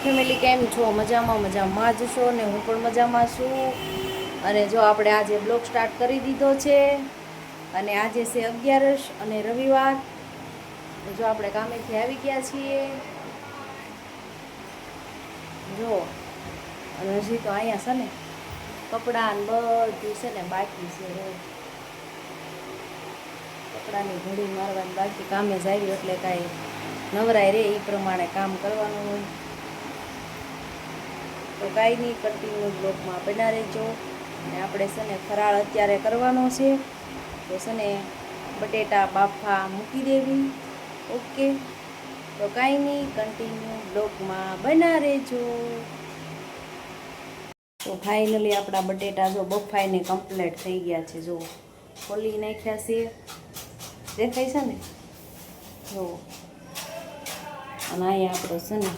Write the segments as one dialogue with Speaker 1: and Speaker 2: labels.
Speaker 1: Family કેમ છો? મજામાં જ છો ને? હું પણ મજામાં છું. અને જો આપણે આજે બ્લોગ સ્ટાર્ટ કરી દીધો છે અને આજે છે 11 અને રવિવાર. જો આપણે કામેથી આવી ગયા છીએ જો. અને હજી તો અહીંયા છે ને કપડાં ને બધું છે ને બાકી છે. કપડાની ઘડી મારવાની બાકી, કામે જ આવ્યું એટલે કાંઈ નવરાય રે એ પ્રમાણે કામ કરવાનું હોય. તો કાંઈ નહીં, કન્ટિન્યુ બ્લોગમાં બના રહેજો. અને આપણે છે ને ફરાળ અત્યારે કરવાનો છે, તો છે ને બટેટા બાફા મૂકી દેવી. ઓકે, તો કાંઈ નહીં, કન્ટિન્યુ બ્લોગમાં બના રહેજો. તો ફાઇનલી આપણા બટેટા જો બફાઈને કમ્પ્લીટ થઈ ગયા છે. જો ખોલી નાખ્યા છે, દેખાય છે ને? જો. અને અહીંયા આપણો છે ને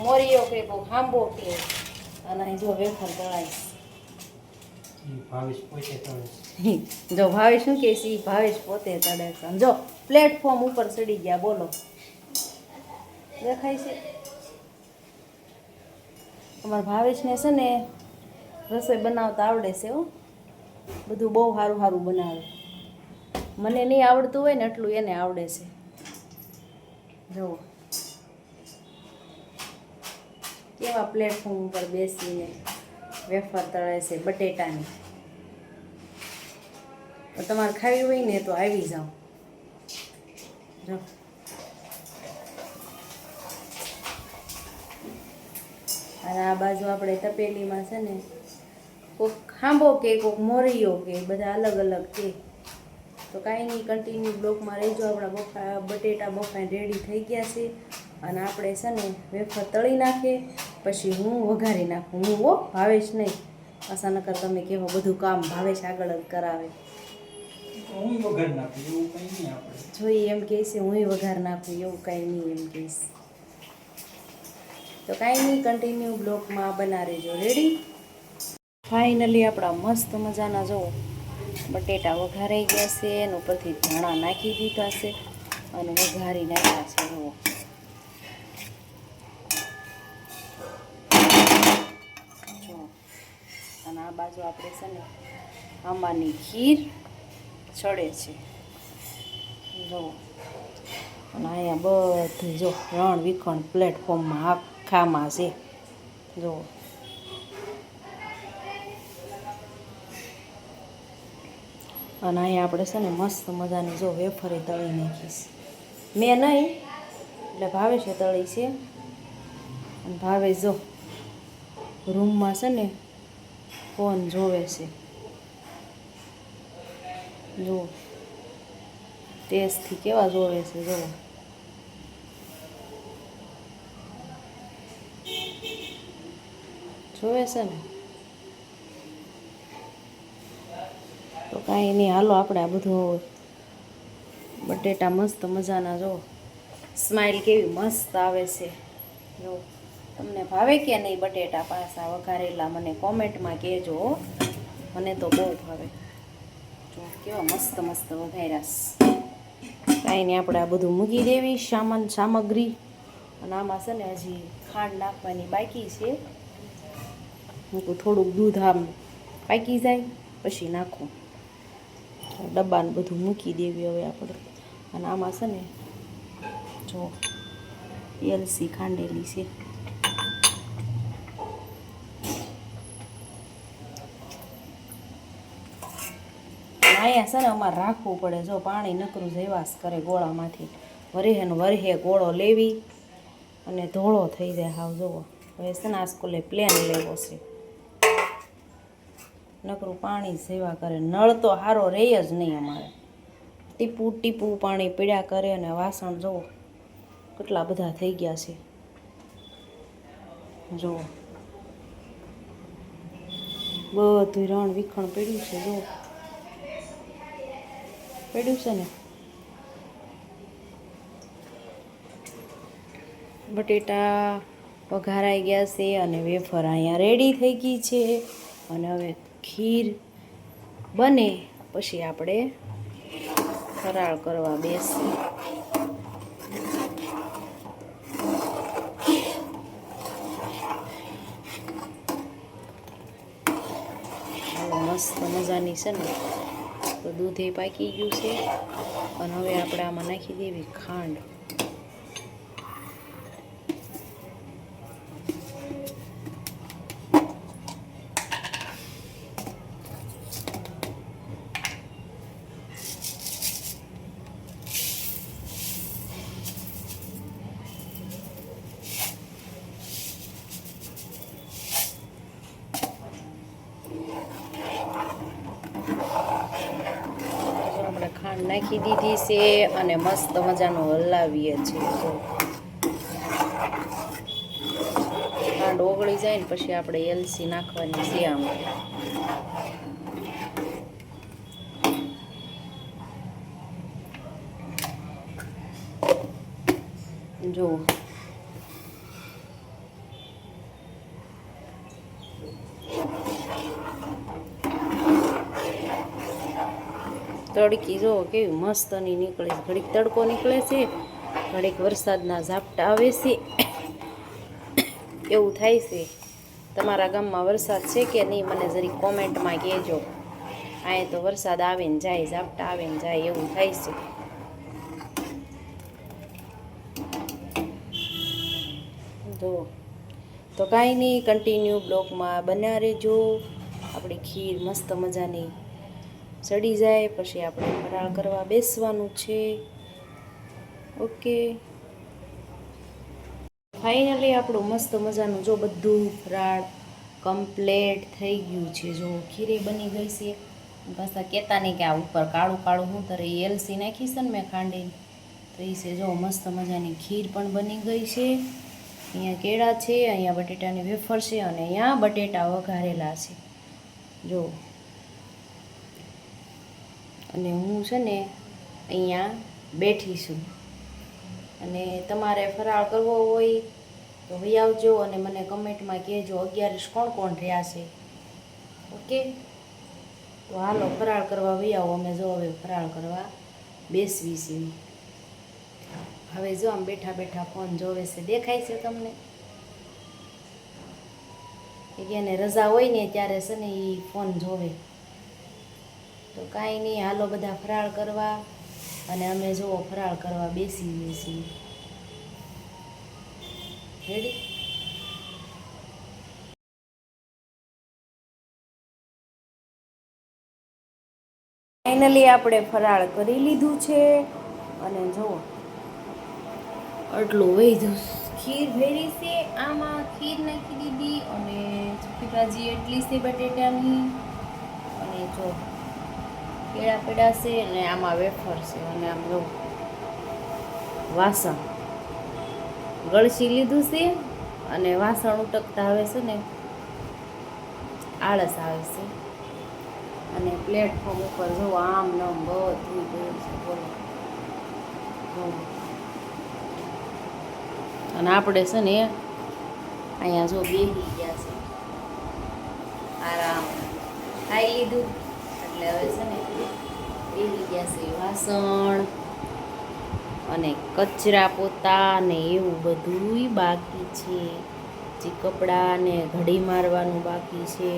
Speaker 1: મોરિયો કે બહુ હાંબો કે. અને અહીં જો વેફર તળાઈશ. જો ભાવેશ શું કે છે? ભાવેશ પોતે તળે છે. જો પ્લેટફોર્મ ઉપર ચડી ગયા, બોલો દેખાય છે? અમારા ભાવેશને છે ને રસોઈ બનાવતા આવડે છે. હો, બધું બહુ સારું સારું બનાવે. મને નહીં આવડતું હોય ને એટલું એને આવડે છે. જો કેવા પ્લેટફોર્મ ઉપર બેસીને વેફર તળે છે બટેટાની. તો તમારે ખાવી હોય ને તો આવી જાઓ. જો અને આ બાજુ આપણે તપેલીમાં છે ને કોઈક ખાંબો કે કોઈક મોરિયો કે બધા અલગ અલગ કે. તો કાંઈ નહીં, કન્ટિન્યુ બ્લોકમાં રહેજો. આપણા બટેટા બફાઈને રેડી થઈ ગયા છે. અને આપણે છે ને વેફર તળી નાખીએ, પછી હું વઘારી નાખું. હું હો, ભાવેશ નહીં. પાછા નકર તમે કહેવો બધું કામ ભાવેશ આગળ જ કરાવે. જોઈએ એમ કહીશ, હું વઘાર નાખું એવું કાંઈ નહીં એમ કહીશ. તો કાંઈ નહીં, કન્ટિન્યુ બ્લોકમાં બના રહેજો. રેડી? ફાઇનલી આપણા મસ્ત મજાના જો બટેટા વઘારાઈ ગયા છે. એના ઉપરથી ધાણા નાખી દીધા છે અને વઘારી નાખ્યા છે. જુઓ, અને આ બાજુ આપણે છે ને આંબાની ખીર ચડે છે. જુઓ, અને અહીંયા બધી જો રણ વિખણ પ્લેટફોર્મમાં આખામાં છે. જુઓ, અને અહીંયા આપણે છે ને મસ્ત મજાની જો વેફરે તળી નાખીશ. મેં નહીં, એટલે ભાવેશે તળી છે. અને ભાવેશ જો રૂમમાં છે ને ફોન જોવે છે. જુઓ તેજથી કેવા જોવે છે. જુઓ, જોવે છે ને. તો કાંઈ નહીં, હાલો આપણે આ બધું બટેટા મસ્ત મજાના જો સ્માઈલ કેવી મસ્ત આવે છે. જો તમને ભાવે કે નહીં બટેટા પાછા વઘારેલા? મને કોમેન્ટમાં કહેજો. મને તો બહુ ભાવે. જો કેવા મસ્ત મસ્ત વઘાર્યા. કાંઈ નહીં, આપણે આ બધું મૂકી દેવી સામગ્રી. અને આમાં છે ને હજી ખાંડ નાખવાની બાકી છે. મૂકું થોડુંક દૂધ આમ પાકી જાય પછી નાખું. ડબ્બાને બધું મૂકી દેવી હવે આપણે. અને આમાં છે ને જો એલસી ખાંડેલી છે. અહીંયા છે ને અમારે રાખવું પડે. જો પાણી નકરું જેવાસ કરે ગોળામાંથી. વરહે ગોળો લેવી અને ધોળો થઈ જાય હાવ. જુઓ, હવે છે ને આ સ્કૂલે પ્લેન લેવો છે. નકરું પાણી સેવા કરે. નળ તો સારો રહે જ નહીં અમારે. ટીપું ટીપું પાણી પીડ્યા કરે. અને વાસણ જુઓ કેટલા બધા થઈ ગયા છે. જુઓ બધું રણ વિખણ પડ્યું છે. જુઓ પડ્યું છે ને. બટેટા વઘારાઈ ગયા છે અને વેફર અહીંયા રેડી થઈ ગઈ છે. અને હવે ખીર બને પછી આપણે ફરાળ કરવા બેસી. મજાની છે ને. તો દૂધ એ પાકી ગયું છે અને હવે આપણે આમાં નાખી દેવી ખાંડ. ખાંડ નાખી દીધી છે અને મસ્ત મજાનું હલાવીએ છીએ. ખાંડ ઓગળી જાય ને પછી આપણે એલસી નાખવાની છે આમાં. જુઓ તડકી જો કેવી મસ્તની નીકળે છે. ઘડીક તડકો નીકળે છે, ઘડીક વરસાદના ઝાપટા આવે છે. એવું થાય છે. તમારા ગામમાં વરસાદ છે કે નહીં મને જરી કોમેન્ટમાં કહેજો. અહીં તો વરસાદ આવે ને જાય, ઝાપટા આવે ને જાય એવું થાય છે. જો તો કાંઈ નહીં, કન્ટિન્યુ બ્લોગમાં બન્યા રહેજો. આપણી ખીર મસ્ત મજાની સડી જાય પછી આપણે ફરાળ કરવા બેસવાનું છે. ઓકે, ફાઇનલી આપણું મસ્ત મજાનું જો બધું ફરાળ કમ્પ્લેટ થઈ ગયું છે. જો ખીરે બની ગઈ છે. પાછા કહેતા નહીં કે આ ઉપર કાળું કાળું હું તરે એલસી નાખીશ ને મેં ખાંડીને તો એ છે. જો મસ્ત મજાની ખીર પણ બની ગઈ છે. અહીંયા કેળા છે, અહીંયા બટેટાની વેફર છે અને અહીંયા બટેટા વઘારેલા છે. જો અને હું છે ને અહીંયા બેઠી છું. અને તમારે ફરાળ કરવો હોય તો વહી આવજો અને મને કમેન્ટમાં કહેજો 11 કોણ કોણ રહ્યા છે. ઓકે, તો હાલો ફરાળ કરવા વહી આવો. અમે જો હવે ફરાળ કરવા બેસવી છીએ. હવે જો આમ બેઠા બેઠા ફોન જોવે છે, દેખાય છે તમને? એને રજા હોય ને ત્યારે છે ને એ ફોન જોવે. તો કાંઈ નહીં, હાલો બધા ફરાળ કરવા અને અમે જો ફરાળ કરવા બેસી છીએ. રેડી? ફાઇનલી આપણે ફરાળ કરી લીધું છે અને જુઓ આટલું વૈધું ખીર ભેરી છે. આમાં ખીર નાખી દીધી અને સૂકી ભાજી એટલી છે બટેટાની અને જો કેળા પેડા છે અને આમાં વેફર છે અને આમ જો વાસણ ગળસી લીધું છે અને વાસણ ઉટકતા આવે છે ને આળસ આવે છે. અને પ્લેટફોર્મ ઉપર જો આમ નમ બધું ગયું છે. બોલો, અને આપણે છે ને અહીંયા જો બેસી ગયા છે, આરામ ખાઈ લીધું એટલે હવે છે ને બેસી ગયા છે. વાસણ અને કચરા પોતા ને એવું બધું બાકી છે. જે કપડાં ને ઘડી મારવાનું બાકી છે.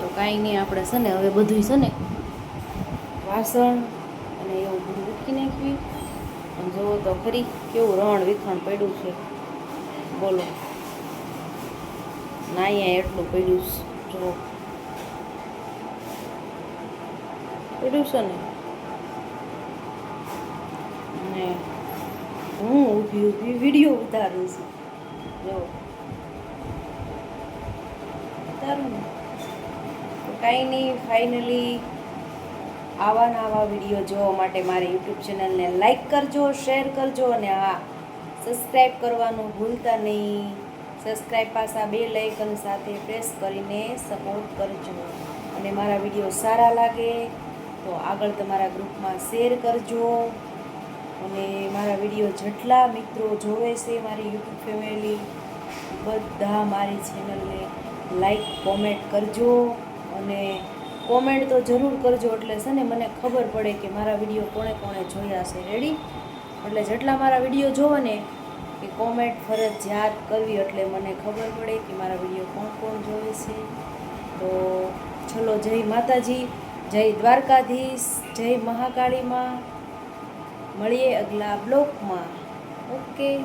Speaker 1: તો કાંઈ નહીં, આપણે છે ને હવે બધું છે ને વાસણ અને એવું બધું મૂકી નાખવી. અને જુઓ તો ખરી કેવું રણ વિખણ પડ્યું છે. બોલો ના, અહીંયા એટલું પડ્યું જો પડ્યું છે ને. અને હું ઊભી ઊભી વિડીયો ઉતારું છું. જો ઉતારું ને તો કાંઈ નહીં. ફાઇનલી આવા વિડીયો જોવા માટે મારી યુટ્યુબ ચેનલને લાઈક કરજો, શેર કરજો અને હા, સબસ્ક્રાઈબ કરવાનું ભૂલતા નહીં. સબસ્ક્રાઈબ પાછા બેલ આઇકન સાથે પ્રેસ કરીને સપોર્ટ કરજો. અને મારા વિડીયો સારા લાગે તો આગળ તમારા ગ્રુપમાં શેર કરજો. અને મારા વિડીયો જેટલા મિત્રો જોવે છે મારી યુટ્યુબ ફેમિલી બધા મારી ચેનલને લાઈક કોમેન્ટ કરજો. અને કોમેન્ટ તો જરૂર કરજો એટલે છે ને મને ખબર પડે કે મારા વિડીયો કોણે કોણે જોયા છે. રેડી? એટલે જેટલા મારા વિડીયો જોવો ને કે કોમેન્ટ ફરજિયાત કરવી, એટલે મને ખબર પડે કે મારા વિડીયો કોણ કોણ જોવે છે. તો ચલો, જય માતાજી, જય દ્વારકાધીશ, જય મહાકાળીમાં. મળીએ અગલા બ્લોગમાં. ઓકે.